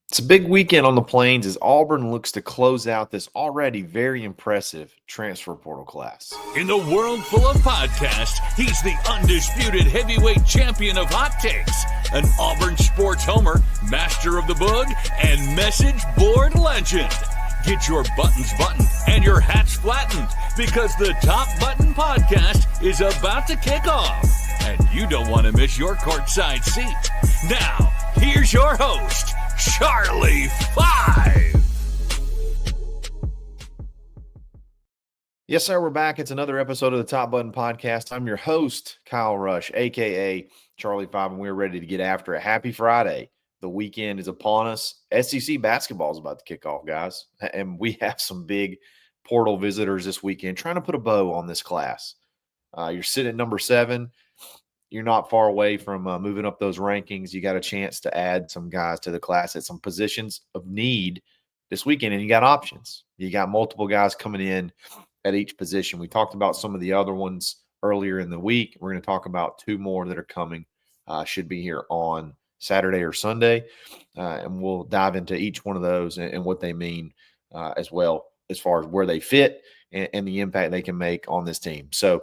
It's a big weekend on the Plains as Auburn looks to close out this already very impressive transfer portal class. In the world full of podcasts, he's the undisputed heavyweight champion of hot takes, an Auburn sports homer, master of the boog, and message board legend. Get your buttons buttoned and your hats flattened because the Top Button Podcast is about to kick off. And you don't want to miss your courtside seat. Now, here's your host, Charlie Five. Yes, sir, we're back. It's another episode of the Top Button Podcast. I'm your host, Kyle Rush, a.k.a. Charlie Five, and we're ready to get after it. Happy Friday. The weekend is upon us. SEC basketball is about to kick off, guys, and we have some big portal visitors this weekend trying to put a bow on this class. You're sitting at number 7. You're not far away from moving up those rankings. You got a chance to add some guys to the class at some positions of need this weekend, and you got options. You got multiple guys coming in at each position. We talked about some of the other ones earlier in the week. We're going to talk about 2 more that are coming, should be here on Saturday or Sunday, and we'll dive into each one of those and what they mean as well as far as where they fit and the impact they can make on this team. So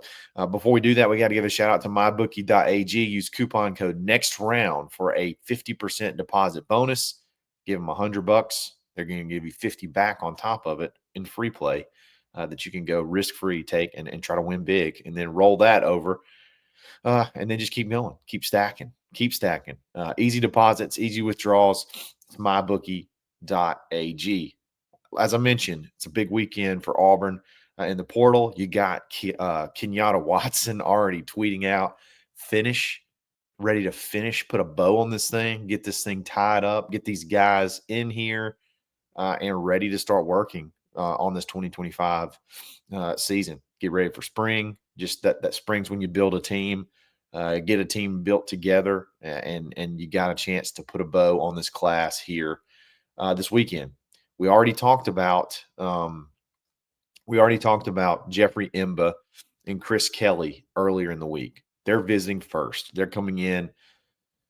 before we do that, we got to give a shout out to mybookie.ag. Use coupon code NEXTROUND for a 50% deposit bonus. Give them $100. They're going to give you 50 back on top of it in free play that you can go risk-free take and try to win big, and then roll that over and then just keep going, keep stacking. Easy deposits, easy withdrawals. It's mybookie.ag. As I mentioned, it's a big weekend for Auburn in the portal. You got Kenyatta Watson already tweeting out, ready to finish, put a bow on this thing, get this thing tied up, get these guys in here and ready to start working on this 2025 season. Get ready for spring. Just that spring's when you build a team. Get a team built together, and you got a chance to put a bow on this class here this weekend. We already talked about Jeffrey Imba and Chris Kelly earlier in the week. They're visiting first. They're coming in.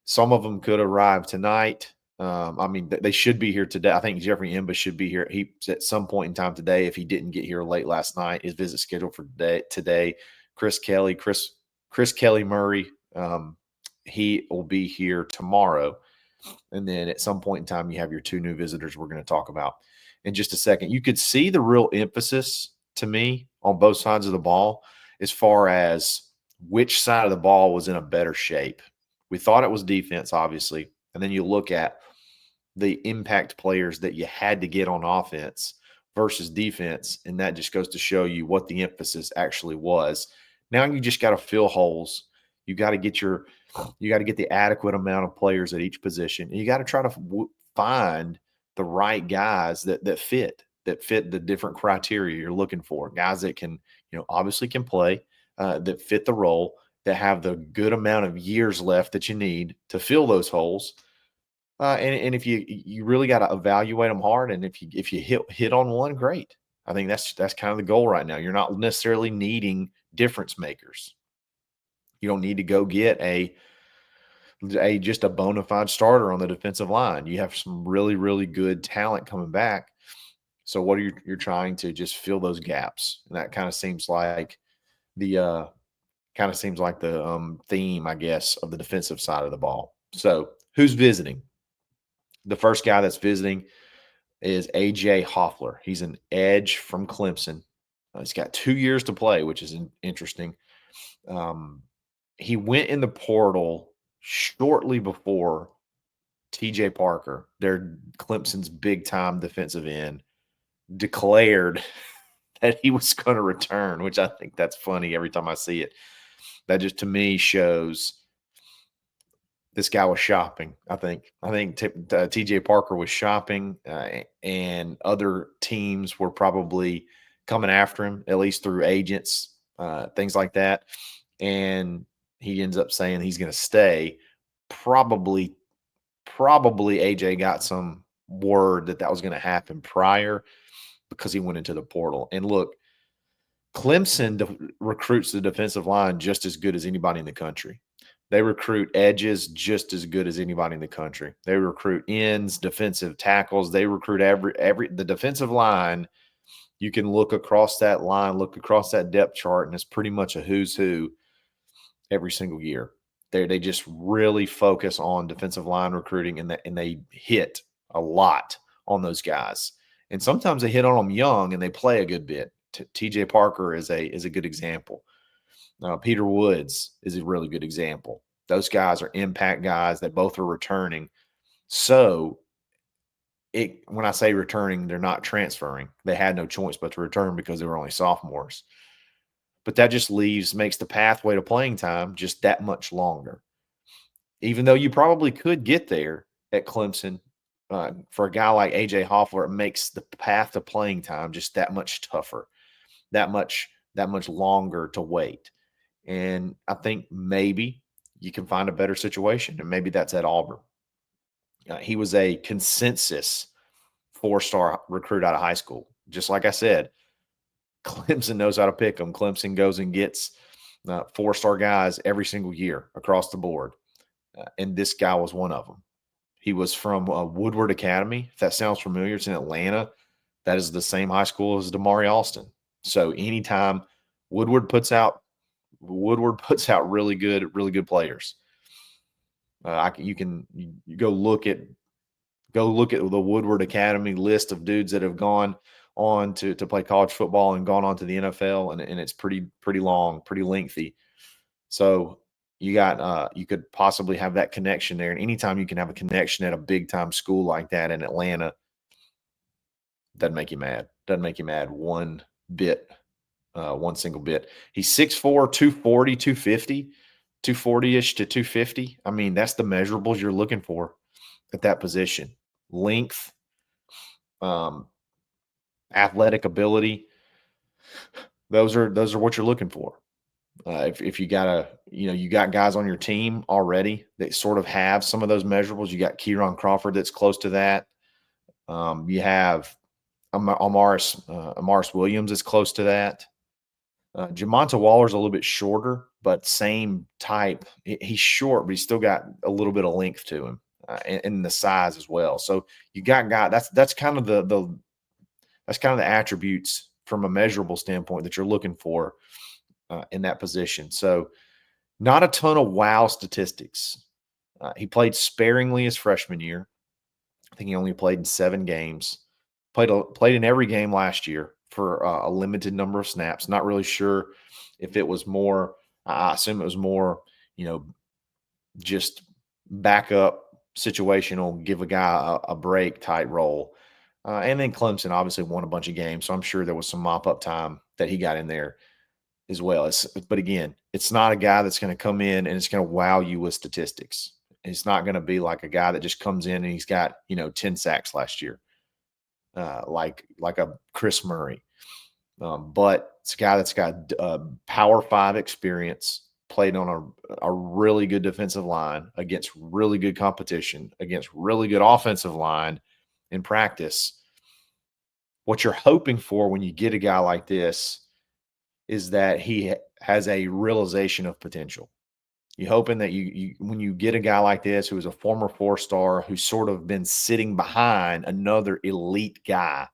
Some of them could arrive tonight. They should be here today. I think Jeffrey Imba should be here. He's at some point in time today. If he didn't get here late last night, his visit scheduled for today. Chris Kelly Murray, he will be here tomorrow. And then at some point in time, you have your 2 new visitors we're going to talk about in just a second. You could see the real emphasis to me on both sides of the ball as far as which side of the ball was in a better shape. We thought it was defense, obviously. And then you look at the impact players that you had to get on offense versus defense, and that just goes to show you what the emphasis actually was. Now you just got to fill holes. You got to get the adequate amount of players at each position. And you got to try to find the right guys that fit the different criteria you're looking for. Guys that can, obviously can play, that fit the role, that have the good amount of years left that you need to fill those holes. And if you really got to evaluate them hard, and if you hit on one, great. I think that's kind of the goal right now. You're not necessarily needing difference makers. You don't need to go get just a bona fide starter on the defensive line. You have some really, really good talent coming back. So what you're trying to just fill those gaps, and that kind of seems like the theme, I guess, of the defensive side of the ball. So who's visiting? The first guy that's visiting is A.J. Hoffler. He's an edge from Clemson. He's got 2 years to play, which is interesting. He went in the portal shortly before T.J. Parker, their Clemson's big-time defensive end, declared that he was going to return, which I think that's funny every time I see it. That just, to me, shows this guy was shopping. I think T.J. Parker was shopping, and other teams were probably coming after him, at least through agents, things like that. And he ends up saying he's going to stay. Probably AJ got some word that was going to happen prior because he went into the portal. And look, Clemson recruits the defensive line just as good as anybody in the country. They recruit edges just as good as anybody in the country. They recruit ends, defensive tackles. They recruit the defensive line. You can look across that line, look across that depth chart, and it's pretty much a who's who every single year. They just really focus on defensive line recruiting, and they hit a lot on those guys. And sometimes they hit on them young, and they play a good bit. TJ Parker is a good example. Peter Woods is a really good example. Those guys are impact guys that both are returning. So when I say returning, they're not transferring. They had no choice but to return because they were only sophomores. But that just makes the pathway to playing time just that much longer. Even though you probably could get there at Clemson, for a guy like A.J. Hoffler, it makes the path to playing time just that much tougher, that much longer to wait. And I think maybe you can find a better situation, and maybe that's at Auburn. He was a consensus 4-star recruit out of high school. Just like I said, Clemson knows how to pick them. Clemson goes and gets 4-star guys every single year across the board. And this guy was one of them. He was from Woodward Academy. If that sounds familiar, it's in Atlanta. That is the same high school as Damari Alston. So anytime Woodward puts out really good players. You go look at the Woodward Academy list of dudes that have gone on to play college football and gone on to the NFL, and it's pretty long, pretty lengthy. So you could possibly have that connection there. And anytime you can have a connection at a big time school like that in Atlanta, doesn't make you mad. Doesn't make you mad one bit, one single bit. He's 6'4", 240, 250, 240-ish to 250. I mean, that's the measurables you're looking for at that position. Length, athletic ability. Those are what you're looking for. If you got you got guys on your team already that sort of have some of those measurables. You got Kieron Crawford that's close to that. You have Amaris Williams is close to that. Jamonta Waller's a little bit shorter, but same type. He's short, but he's still got a little bit of length to him, and the size as well. So you got guys. That's kind of the attributes from a measurable standpoint that you're looking for in that position. So not a ton of wow statistics. He played sparingly his freshman year. I think he only played in 7 games. Played in every game last year for a limited number of snaps. Not really sure if it was more. I assume it was more, just backup situational, give a guy a break type role. And then Clemson obviously won a bunch of games, so I'm sure there was some mop-up time that he got in there as well. But again, it's not a guy that's going to come in and it's going to wow you with statistics. It's not going to be like a guy that just comes in and he's got 10 sacks last year, like a Chris Murray. But it's a guy that's got Power 5 experience, played on a really good defensive line against really good competition, against really good offensive line in practice. What you're hoping for when you get a guy like this is that he has a realization of potential. You're hoping that when you get a guy like this who is a former 4-star who's sort of been sitting behind another elite guy,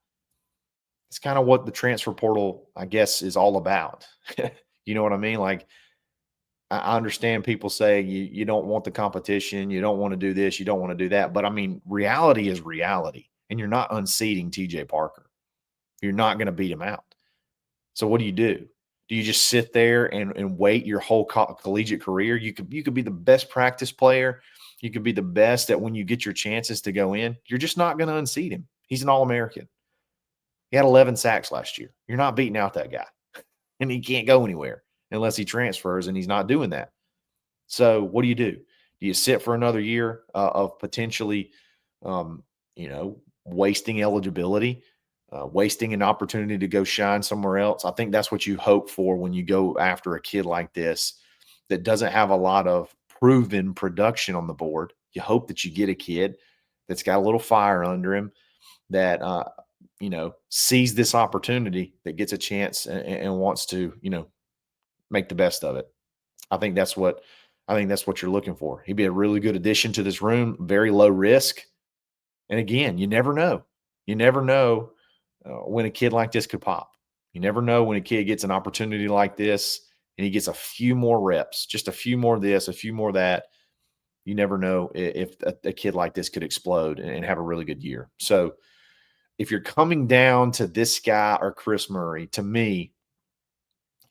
it's kind of what the transfer portal, I guess, is all about. You know what I mean? Like, I understand people say you don't want the competition, you don't want to do this, you don't want to do that. But, I mean, reality is reality, and you're not unseating TJ Parker. You're not going to beat him out. So what do? Do you just sit there and wait your whole collegiate career? You could be the best practice player. You could be the best at when you get your chances to go in. You're just not going to unseat him. He's an All-American. He had 11 sacks last year. You're not beating out that guy. And he can't go anywhere unless he transfers, and he's not doing that. So what do? Do you sit for another year of potentially, wasting eligibility? Wasting an opportunity to go shine somewhere else? I think that's what you hope for when you go after a kid like this that doesn't have a lot of proven production on the board. You hope that you get a kid that's got a little fire under him that, sees this opportunity, that gets a chance and wants to, make the best of it. I think that's what I think that's what you're looking for. He'd be a really good addition to this room, very low risk. And again, you never know. You never know when a kid like this could pop. You never know when a kid gets an opportunity like this and he gets a few more reps, just a few more of this, a few more of that. You never know if a kid like this could explode and have a really good year. So if you're coming down to this guy or Chris Murray, to me,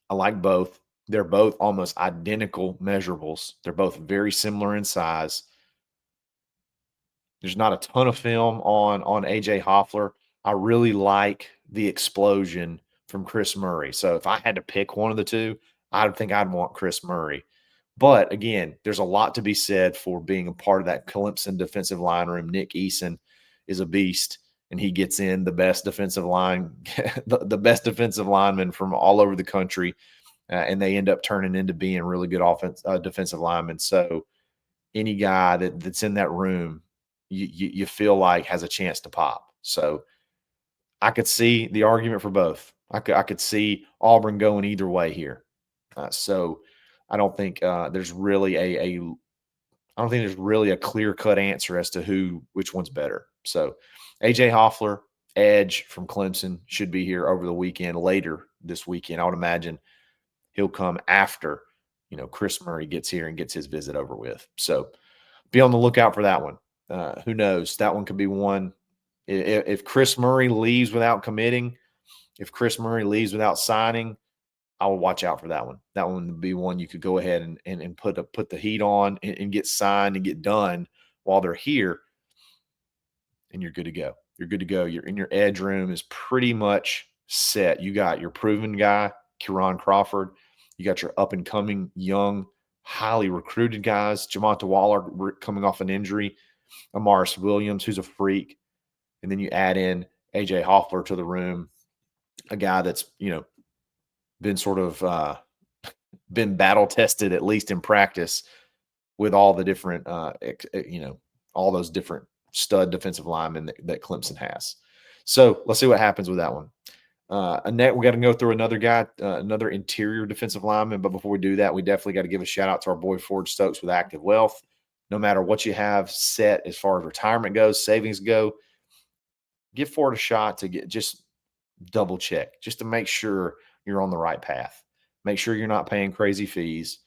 I like both. They're both almost identical measurables. They're both very similar in size. There's not a ton of film on AJ Hoffler. I really like the explosion from Chris Murray. So if I had to pick one of the two, I think I'd want Chris Murray. But again, there's a lot to be said for being a part of that Clemson defensive line room. Nick Eason is a beast, and he gets in the best defensive line, the best defensive linemen from all over the country, and they end up turning into being really good defensive linemen. So any guy that's in that room, you feel like has a chance to pop. So I could see the argument for both. I could see Auburn going either way here. So I don't think there's really I don't think there's really a clear cut answer as to which one's better. So AJ Hoffler, edge from Clemson, should be here over the weekend, later this weekend. I would imagine he'll come after Chris Murray gets here and gets his visit over with. So be on the lookout for that one. Who knows? That one could be one. If Chris Murray leaves without committing, if Chris Murray leaves without signing, I would watch out for that one. That one would be one you could go ahead and put the heat on and get signed and get done while they're here, and you're good to go. You're good to go. You're in your edge room is pretty much set. You got your proven guy, Kieran Crawford. You got your up-and-coming, young, highly recruited guys, Jamonta Waller coming off an injury, Amaris Williams, who's a freak, and then you add in AJ Hoffler to the room, a guy that's been sort of been battle tested, at least in practice, with all the different all those different stud defensive linemen that Clemson has. So let's see what happens with that one. Annette, we got to go through another guy, another interior defensive lineman. But before we do that, we definitely got to give a shout out to our boy Ford Stokes with Active Wealth. No matter what you have set as far as retirement goes, savings go, give Ford a shot to just double check, just to make sure you're on the right path. Make sure you're not paying crazy fees.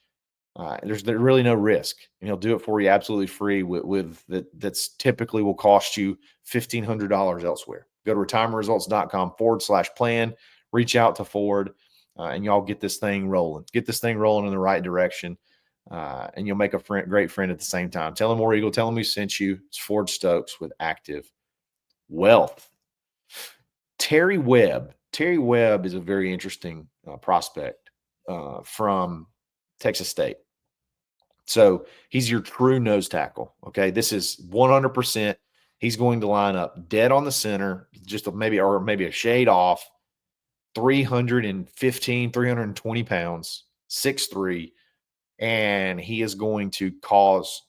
There's really no risk, and he'll do it for you absolutely free with that's typically will cost you $1,500 elsewhere. Go to retirementresults.com/plan, reach out to Ford, and y'all get this thing rolling. Get this thing rolling in the right direction, and you'll make a great friend at the same time. Tell him War Eagle, tell him we sent you. It's Ford Stokes with Active Wealth. Terry Webb. Terry Webb is a very interesting prospect from Texas State. So he's your true nose tackle. Okay, this is 100%. He's going to line up dead on the center, just maybe a shade off, 315, 320 pounds, 6'3", and he is going to cause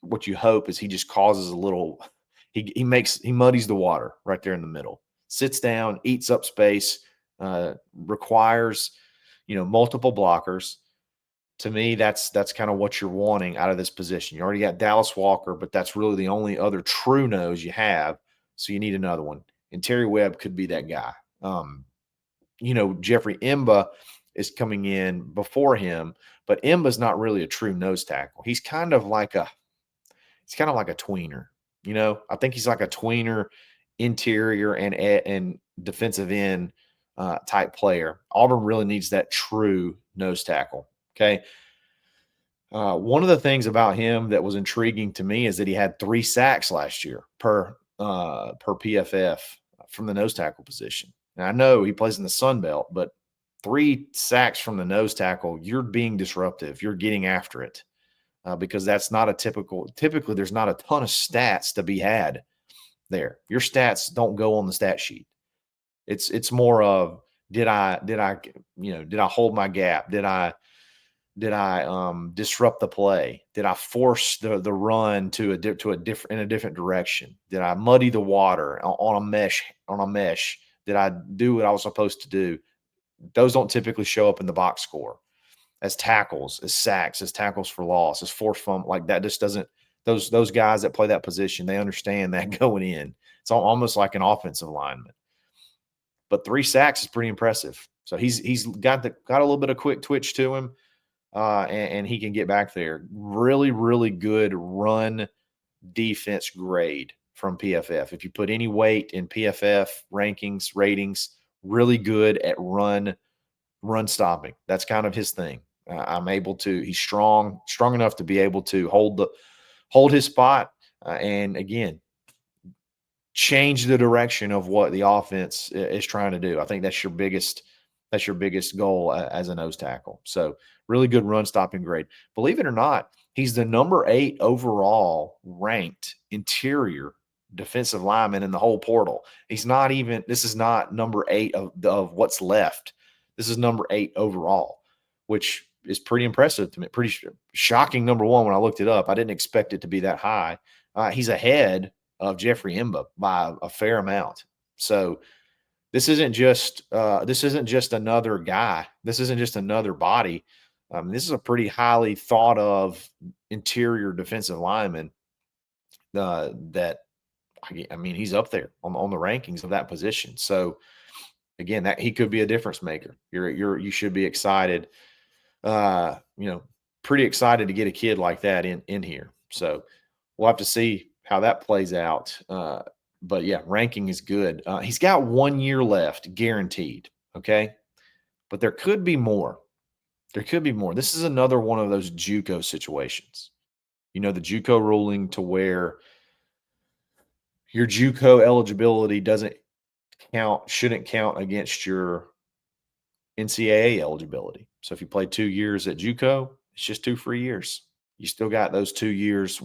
what you hope is he just causes a little. He muddies the water right there in the middle. Sits down, eats up space, requires multiple blockers. To me, that's kind of what you're wanting out of this position. You already got Dallas Walker, but that's really the only other true nose you have. So you need another one. And Terry Webb could be that guy. Jeffrey Imba is coming in before him, but Imba's not really a true nose tackle. He's kind of like a tweener. I think he's like a tweener, interior and defensive end type player. Auburn really needs that true nose tackle. Okay. One of the things about him that was intriguing to me is that he had 3 sacks last year per PFF from the nose tackle position. And I know he plays in the Sun Belt, but 3 sacks from the nose tackle, you're being disruptive. You're getting after it because that's not typically there's not a ton of stats to be had there. Your stats don't go on the stat sheet. It's more of did I hold my gap? Did I disrupt the play? Did I force the run in a different direction? Did I muddy the water on a mesh? Did I do what I was supposed to do? Those don't typically show up in the box score. as tackles, as sacks, as tackles for loss, as forced fumble. Like that just doesn't those guys that play that position, they understand that going in. It's almost like an offensive lineman. But 3 sacks is pretty impressive. So he's got a little bit of quick twitch to him, and he can get back there. Really, really good run defense grade from PFF. If you put any weight in PFF rankings, ratings, really good at run stopping. That's kind of his thing. He's strong enough to be able to hold his spot, and again, change the direction of what the offense is trying to do. I think that's your biggest goal as a nose tackle. So really good run stopping grade. Believe it or not, he's the number 8 overall ranked interior defensive lineman in the whole portal. This is not number 8 of what's left. This is number 8 overall, which is pretty impressive to me. Pretty shocking number 1 when I looked it up. I didn't expect it to be that high. He's ahead of Jeffrey Imba by a fair amount. So this isn't just another guy. This isn't just another body. This is a pretty highly thought of interior defensive lineman that he's up there on the rankings of that position. So again, that he could be a difference maker. You should be excited. Pretty excited to get a kid like that in here. So we'll have to see how that plays out. But yeah, ranking is good. He's got 1 year left, guaranteed. Okay. But there could be more. This is another one of those JUCO situations. The JUCO ruling to where your JUCO eligibility shouldn't count against your NCAA eligibility. So if you play 2 years at JUCO, it's just 2 free years. You still got those 2 years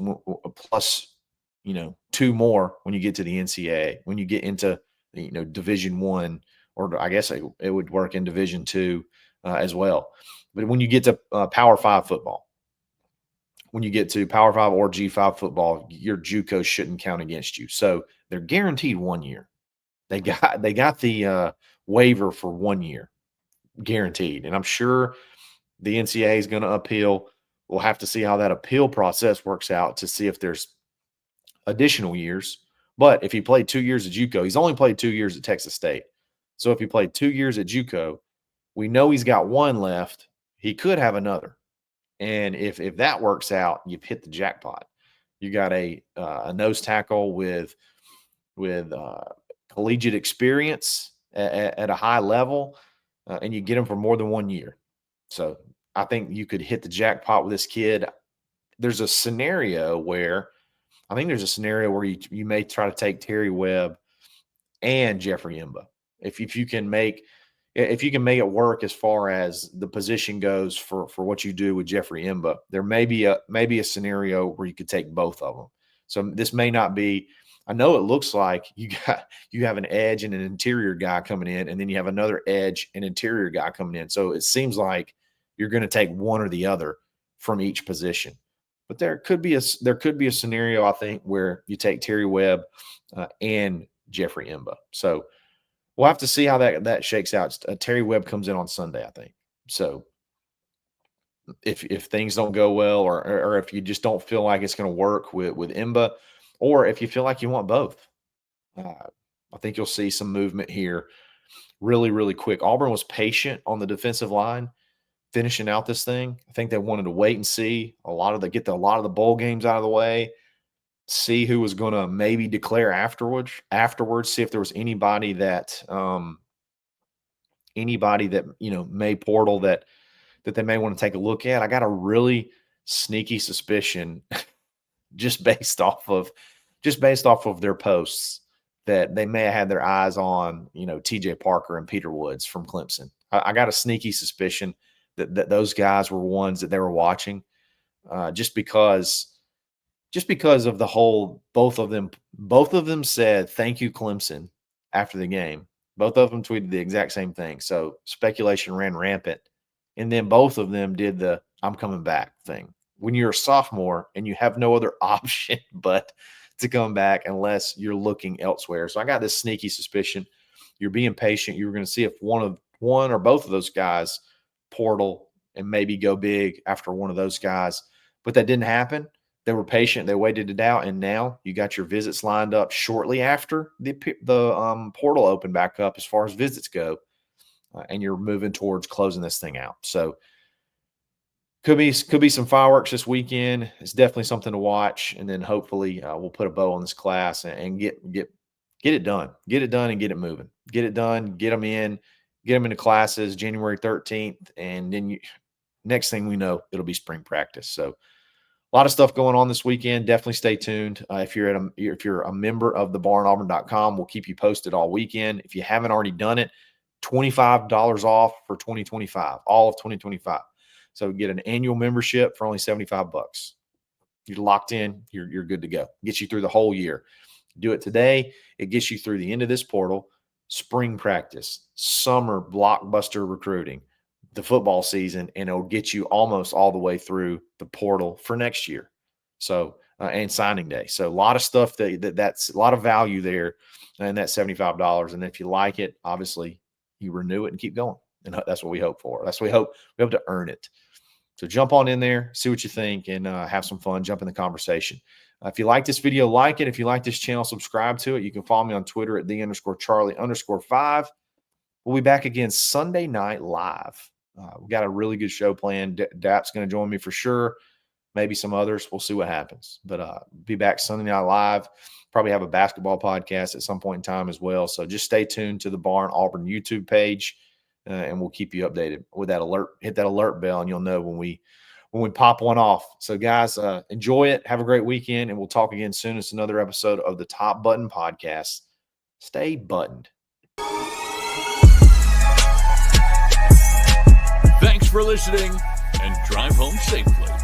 plus 2 more when you get to the NCAA, when you get into, Division I, or I guess it would work in Division II as well. But when you get to Power 5 football, when you get to Power 5 or G5 football, your JUCO shouldn't count against you. So they're guaranteed 1 year. They got the waiver for 1 year guaranteed. And I'm sure the NCAA is going to appeal. We'll have to see how that appeal process works out to see if there's additional years. But if he played 2 years at JUCO, he's only played 2 years at Texas State. So if he played 2 years at JUCO, we know he's got 1 left. He could have another. And if that works out, you've hit the jackpot. You got a nose tackle with collegiate experience at a high level, and you get him for more than 1 year. So I think you could hit the jackpot with this kid. There's a scenario where you may try to take Terry Webb and Jeffrey Imba. If you can make it work as far as the position goes for what you do with Jeffrey Imba, there may be a scenario where you could take both of them. So this may not be. I know it looks like you have an edge and an interior guy coming in, and then you have another edge and interior guy coming in. So it seems like you're going to take one or the other from each position. But there could be a scenario, I think, where you take Terry Webb and Jeffrey Imba. So we'll have to see how that shakes out. Terry Webb comes in on Sunday, I think. So if things don't go well, or if you just don't feel like it's going to work with Imba, or if you feel like you want both, I think you'll see some movement here really, really quick. Auburn was patient on the defensive line finishing out this thing. I think they wanted to wait and see get a lot of the bowl games out of the way, see who was going to maybe declare afterwards, see if there was anybody that may portal that they may want to take a look at. I got a really sneaky suspicion just based off of their posts that they may have had their eyes on, TJ Parker and Peter Woods from Clemson. I got a sneaky suspicion that those guys were ones that they were watching, just because of the whole. Both of them said thank you, Clemson, after the game. Both of them tweeted the exact same thing. So speculation ran rampant, and then both of them did the "I'm coming back" thing. When you're a sophomore and you have no other option but to come back unless you're looking elsewhere. So I got this sneaky suspicion you're being patient. You were going to see if one or both of those guys portal and maybe go big after one of those guys. But that didn't happen. They were patient. They waited it out, and now you got your visits lined up shortly after the portal opened back up as far as visits go, and you're moving towards closing this thing out. So could be some fireworks this weekend. It's definitely something to watch, and then hopefully we'll put a bow on this class and get it done. Get it done and get it moving. Get it done. Get them into classes January 13th, and then next thing we know, it'll be spring practice. So a lot of stuff going on this weekend. Definitely stay tuned. If you're a member of thebarnauburn.com, we'll keep you posted all weekend. If you haven't already done it, $25 off for 2025, all of 2025. So get an annual membership for only $75. You're locked in. You're good to go. Gets you through the whole year. Do it today. It gets you through the end of this portal, spring practice, summer blockbuster recruiting, the football season, and it'll get you almost all the way through the portal for next year. So, and signing day. So a lot of stuff that's a lot of value there, and that's $75. And if you like it, obviously you renew it and keep going. And that's what we hope for. That's what we hope to earn it. So jump on in there, see what you think, and have some fun. Jump in the conversation. If you like this video, like it. If you like this channel, subscribe to it. You can follow me on Twitter at @the_Charlie_5. We'll be back again Sunday night live. We got a really good show planned. Dap's going to join me for sure. Maybe some others. We'll see what happens. But be back Sunday night live. Probably have a basketball podcast at some point in time as well. So just stay tuned to the Barn Auburn YouTube page, and we'll keep you updated with that alert. Hit that alert bell, and you'll know when we pop one off. So guys, enjoy it. Have a great weekend, and we'll talk again soon. It's another episode of the Top Button Podcast. Stay buttoned. Thanks for listening, and drive home safely.